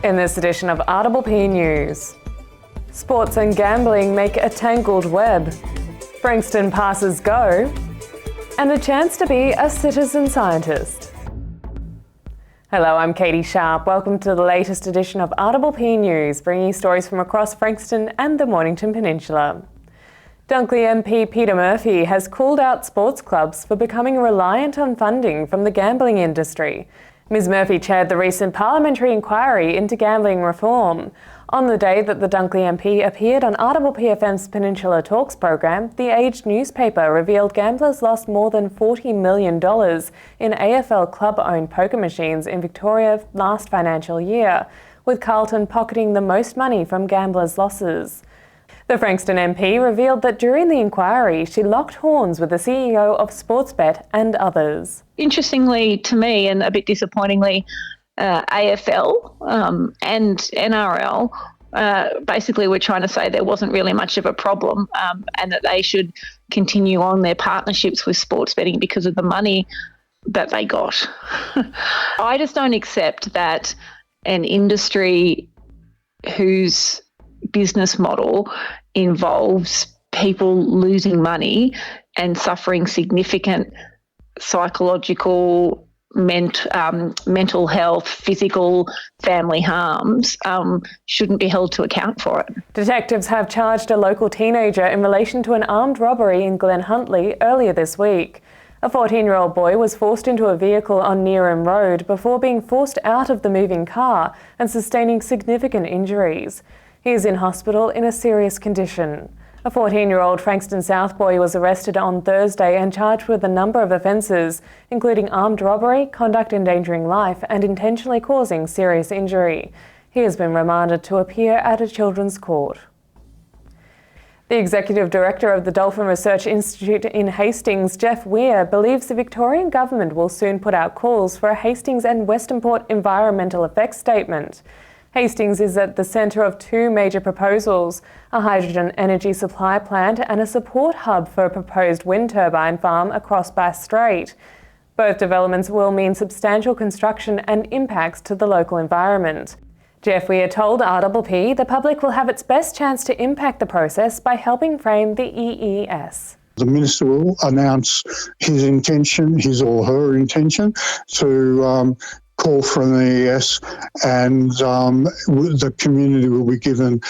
In this edition of RPP News, sports and gambling make a tangled web, Frankston passes go, and a chance to be a citizen scientist. Hello, I'm Catie Sharp. Welcome to the latest edition of RPP News, bringing you stories from across Frankston and the Mornington Peninsula. Dunkley MP Peter Murphy has called out sports clubs for becoming reliant on funding from the gambling industry. Ms Murphy chaired the recent parliamentary inquiry into gambling reform. On the day that the Dunkley MP appeared on RPPFM's Peninsula Talks program, the Age newspaper revealed gamblers lost more than $40 million in AFL club-owned poker machines in Victoria last financial year, with Carlton pocketing the most money from gamblers' losses. The Frankston MP revealed that during the inquiry, she locked horns with the CEO of Sportsbet and others. Interestingly to me, and a bit disappointingly, AFL and NRL basically were trying to say there wasn't really much of a problem and that they should continue on their partnerships with sports betting because of the money that they got. I just don't accept that an industry whose business model involves people losing money and suffering significant psychological, mental health, physical, family harms shouldn't be held to account for it. Detectives have charged a local teenager in relation to an armed robbery in Glen Huntly earlier this week. A 14-year-old boy was forced into a vehicle on Neerim Road before being forced out of the moving car and sustaining significant injuries. He is in hospital in a serious condition. A 14-year-old Frankston South boy was arrested on Thursday and charged with a number of offences, including armed robbery, conduct endangering life and intentionally causing serious injury. He has been remanded to appear at a children's court. The Executive Director of the Dolphin Research Institute in Hastings, Jeff Weir, believes the Victorian Government will soon put out calls for a Hastings and Western Port environmental effects statement. Hastings is at the centre of two major proposals, a hydrogen energy supply plant and a support hub for a proposed wind turbine farm across Bass Strait. Both developments will mean substantial construction and impacts to the local environment. Jeff Weir told RPP the public will have its best chance to impact the process by helping frame the EES. The Minister will announce his or her intention to call for an EES, and the community will be given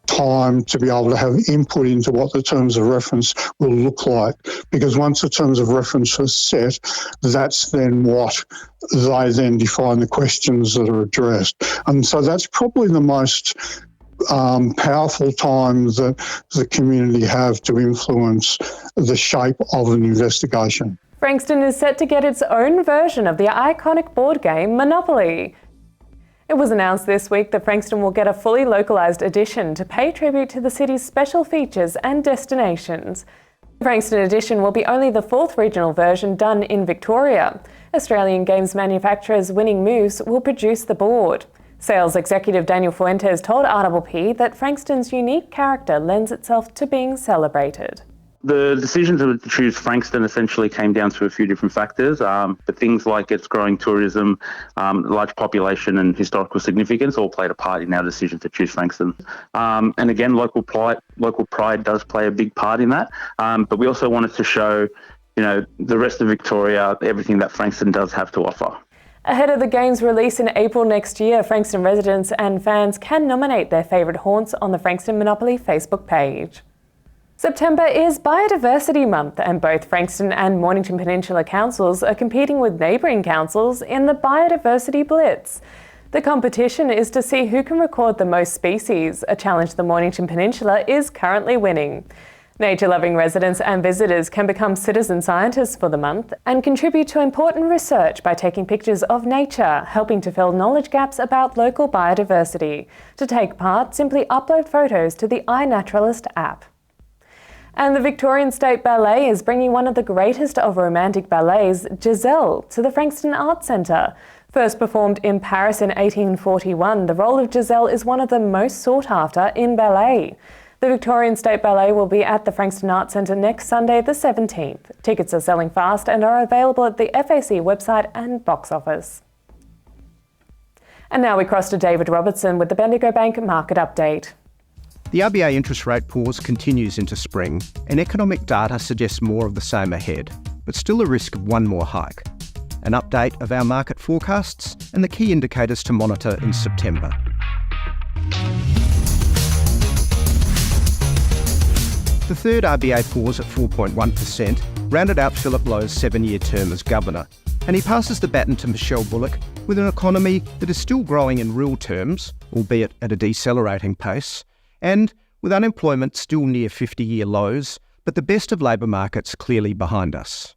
time to be able to have input into what the terms of reference will look like. Because once the terms of reference are set, that's then what they then define the questions that are addressed. And so that's probably the most powerful time that the community have to influence the shape of an investigation. Frankston is set to get its own version of the iconic board game Monopoly. It was announced this week that Frankston will get a fully localised edition to pay tribute to the city's special features and destinations. The Frankston edition will be only the fourth regional version done in Victoria. Australian games manufacturers Winning Moose will produce the board. Sales executive Daniel Fuentes told RPP that Frankston's unique character lends itself to being celebrated. The decision to choose Frankston essentially came down to a few different factors, but things like its growing tourism, large population and historical significance all played a part in our decision to choose Frankston. And again, local pride does play a big part in that, but we also wanted to show, the rest of Victoria, everything that Frankston does have to offer. Ahead of the game's release in April next year, Frankston residents and fans can nominate their favourite haunts on the Frankston Monopoly Facebook page. September is Biodiversity Month, and both Frankston and Mornington Peninsula councils are competing with neighbouring councils in the Biodiversity Blitz. The competition is to see who can record the most species, a challenge the Mornington Peninsula is currently winning. Nature-loving residents and visitors can become citizen scientists for the month and contribute to important research by taking pictures of nature, helping to fill knowledge gaps about local biodiversity. To take part, simply upload photos to the iNaturalist app. And the Victorian State Ballet is bringing one of the greatest of romantic ballets, Giselle, to the Frankston Arts Centre. First performed in Paris in 1841, the role of Giselle is one of the most sought after in ballet. The Victorian State Ballet will be at the Frankston Arts Centre next Sunday the 17th. Tickets are selling fast and are available at the FAC website and box office. And now we cross to David Robertson with the Bendigo Bank market update. The RBA interest rate pause continues into spring, and economic data suggests more of the same ahead, but still a risk of one more hike. An update of our market forecasts and the key indicators to monitor in September. The third RBA pause at 4.1% rounded out Philip Lowe's 7-year term as governor, and he passes the baton to Michelle Bullock with an economy that is still growing in real terms, albeit at a decelerating pace, and with unemployment still near 50-year lows, but the best of labour markets clearly behind us.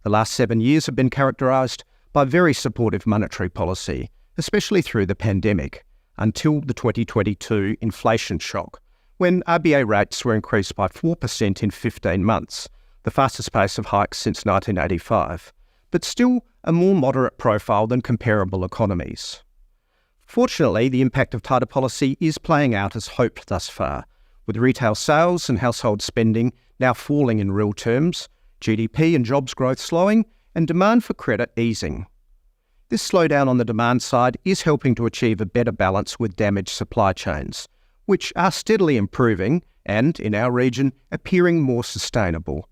The last 7 years have been characterised by very supportive monetary policy, especially through the pandemic, until the 2022 inflation shock, when RBA rates were increased by 4% in 15 months, the fastest pace of hikes since 1985, but still a more moderate profile than comparable economies. Fortunately, the impact of tighter policy is playing out as hoped thus far, with retail sales and household spending now falling in real terms, GDP and jobs growth slowing, and demand for credit easing. This slowdown on the demand side is helping to achieve a better balance with damaged supply chains, which are steadily improving and, in our region, appearing more sustainable.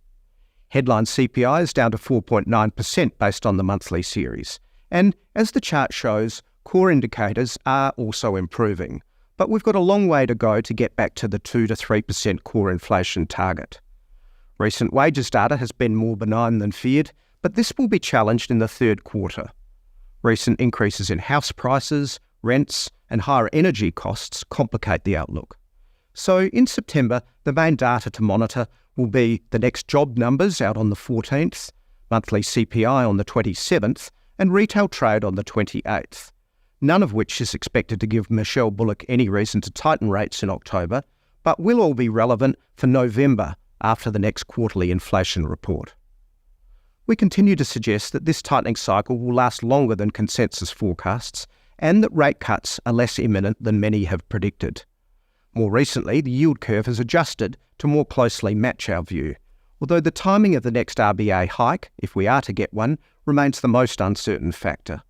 Headline CPI is down to 4.9% based on the monthly series, and as the chart shows, core indicators are also improving, but we've got a long way to go to get back to the 2 to 3% core inflation target. Recent wages data has been more benign than feared, but this will be challenged in the third quarter. Recent increases in house prices, rents, and higher energy costs complicate the outlook. So in September, the main data to monitor will be the next job numbers out on the 14th, monthly CPI on the 27th, and retail trade on the 28th. None of which is expected to give Michelle Bullock any reason to tighten rates in October, but will all be relevant for November after the next quarterly inflation report. We continue to suggest that this tightening cycle will last longer than consensus forecasts, and that rate cuts are less imminent than many have predicted. More recently, the yield curve has adjusted to more closely match our view, although the timing of the next RBA hike, if we are to get one, remains the most uncertain factor.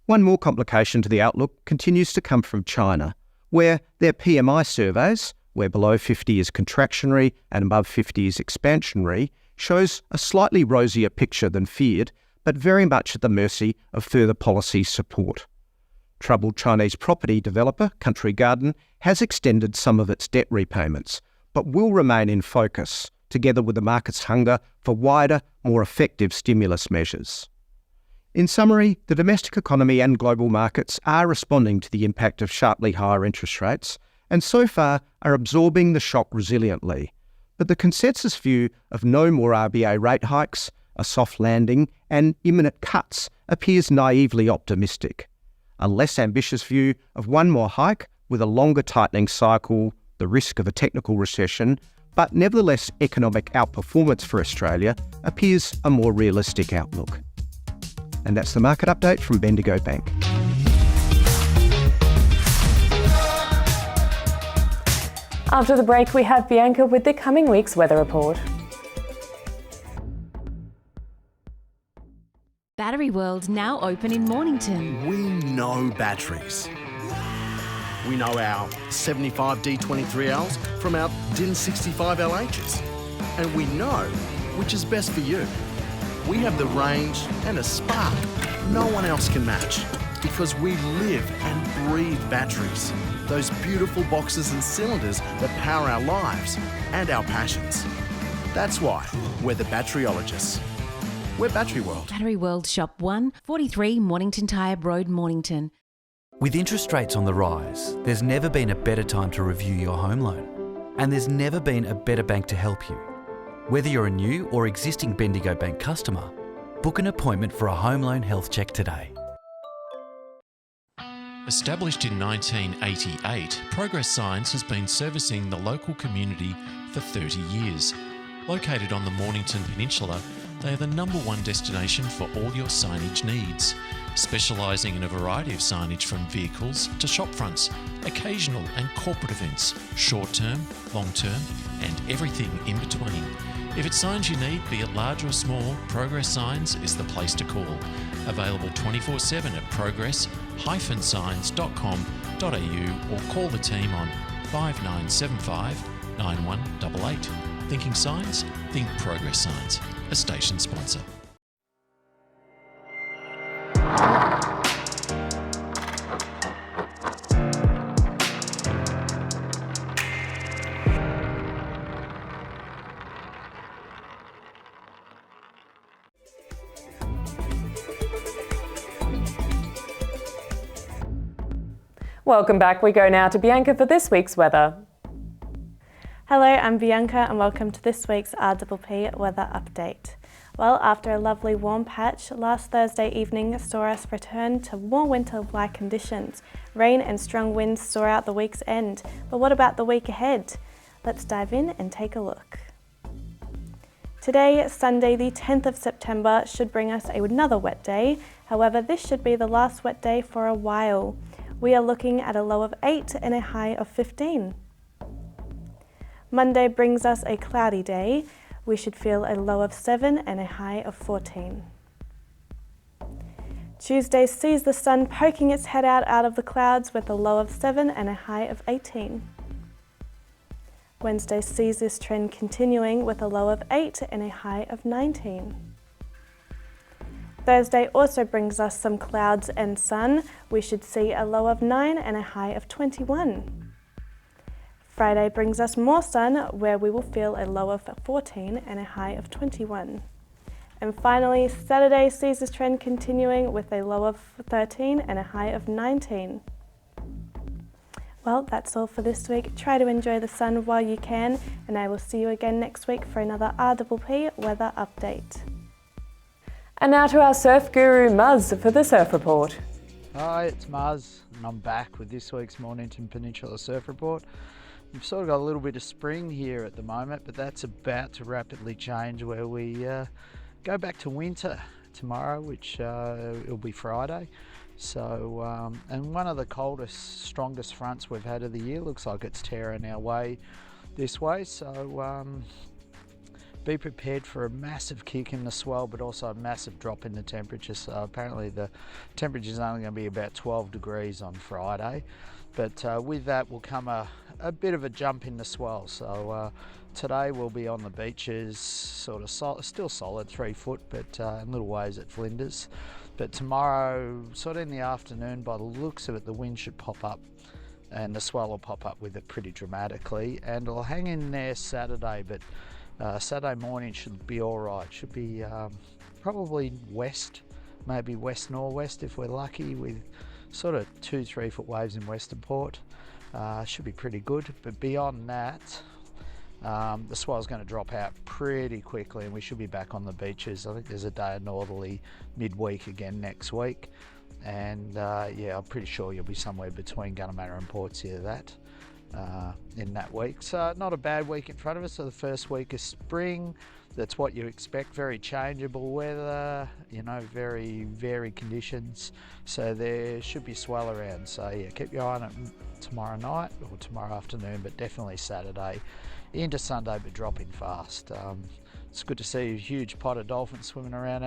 One more complication to the outlook continues to come from China, where their PMI surveys, where below 50 is contractionary and above 50 is expansionary, shows a slightly rosier picture than feared, but very much at the mercy of further policy support. Troubled Chinese property developer Country Garden has extended some of its debt repayments, but will remain in focus, together with the market's hunger for wider, more effective stimulus measures. In summary, the domestic economy and global markets are responding to the impact of sharply higher interest rates, and so far are absorbing the shock resiliently. But the consensus view of no more RBA rate hikes, a soft landing, and imminent cuts appears naively optimistic. A less ambitious view of one more hike with a longer tightening cycle, the risk of a technical recession, but nevertheless economic outperformance for Australia appears a more realistic outlook. And that's the market update from Bendigo Bank. After the break, we have Bianca with the coming week's weather report. Battery World now open in Mornington. We know batteries. We know our 75 D23Ls from our DIN 65 LHs. And we know which is best for you. We have the range and a spark no one else can match, because we live and breathe batteries. Those beautiful boxes and cylinders that power our lives and our passions. That's why we're the batteryologists. We're Battery World. Battery World Shop 1, 43 Mornington Tyre Road, Mornington. With interest rates on the rise, there's never been a better time to review your home loan. And there's never been a better bank to help you. Whether you're a new or existing Bendigo Bank customer, book an appointment for a home loan health check today. Established in 1988, Progress Signs has been servicing the local community for 30 years. Located on the Mornington Peninsula, they are the #1 destination for all your signage needs, specialising in a variety of signage from vehicles to shop fronts, occasional and corporate events, short-term, long-term, and everything in between. If it's signs you need, be it large or small, Progress Signs is the place to call. Available 24/7 at progress-signs.com.au or call the team on 5975 9188. Thinking signs? Think Progress Signs, a station sponsor. Welcome back. We go now to Bianca for this week's weather. Hello, I'm Bianca and welcome to this week's RPP weather update. Well, after a lovely warm patch, last Thursday evening saw us return to more winter-like conditions. Rain and strong winds saw out the week's end. But what about the week ahead? Let's dive in and take a look. Today, Sunday the 10th of September, should bring us another wet day. However, this should be the last wet day for a while. We are looking at a low of 8 and a high of 15. Monday brings us a cloudy day. We should feel a low of 7 and a high of 14. Tuesday sees the sun poking its head out of the clouds with a low of 7 and a high of 18. Wednesday sees this trend continuing with a low of 8 and a high of 19. Thursday also brings us some clouds and sun. We should see a low of 9 and a high of 21. Friday brings us more sun, where we will feel a low of 14 and a high of 21. And finally, Saturday sees this trend continuing with a low of 13 and a high of 19. Well, that's all for this week. Try to enjoy the sun while you can, and I will see you again next week for another RPP weather update. And now to our surf guru Muzz for the surf report. Hi, it's Muzz and I'm back with this week's Mornington Peninsula Surf Report. We've sort of got a little bit of spring here at the moment, but that's about to rapidly change where we go back to winter tomorrow, which it'll be Friday. So, and one of the coldest, strongest fronts we've had of the year looks like it's tearing our way this way. So, be prepared for a massive kick in the swell, but also a massive drop in the temperature. So apparently the temperature is only going to be about 12 degrees on Friday. But with that will come a bit of a jump in the swell. So today we'll be on the beaches, sort of still solid 3 foot, but in little ways at Flinders. But tomorrow, sort of in the afternoon, by the looks of it, the wind should pop up and the swell will pop up with it pretty dramatically. And it'll hang in there Saturday, but Saturday morning should be all right. Should be probably west, maybe west-northwest if we're lucky, with sort of 2-3 foot waves in Western Port. Should be pretty good, but beyond that, the swell's going to drop out pretty quickly and we should be back on the beaches. I think there's a day of northerly midweek again next week, and yeah, I'm pretty sure you'll be somewhere between Gunnamatta and Portsea in that week. So not a bad week in front of us. So the first week of spring, that's what you expect. Very changeable weather, you know, very varied conditions. So there should be swell around. So yeah, keep your eye on it tomorrow night or tomorrow afternoon, but definitely Saturday into Sunday, but dropping fast. It's good to see a huge pot of dolphins swimming around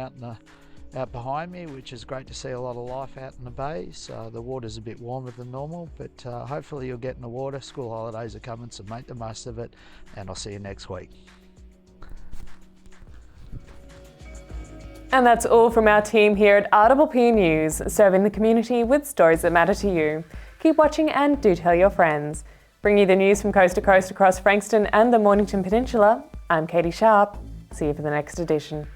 out behind me, which is great to see a lot of life out in the bays. The water's a bit warmer than normal, but hopefully you'll get in the water. School holidays are coming, so make the most of it, and I'll see you next week. And that's all from our team here at RPP News, serving the community with stories that matter to you. Keep watching and do tell your friends. Bring you the news from coast to coast across Frankston and the Mornington Peninsula. I'm Catie Sharp. See you for the next edition.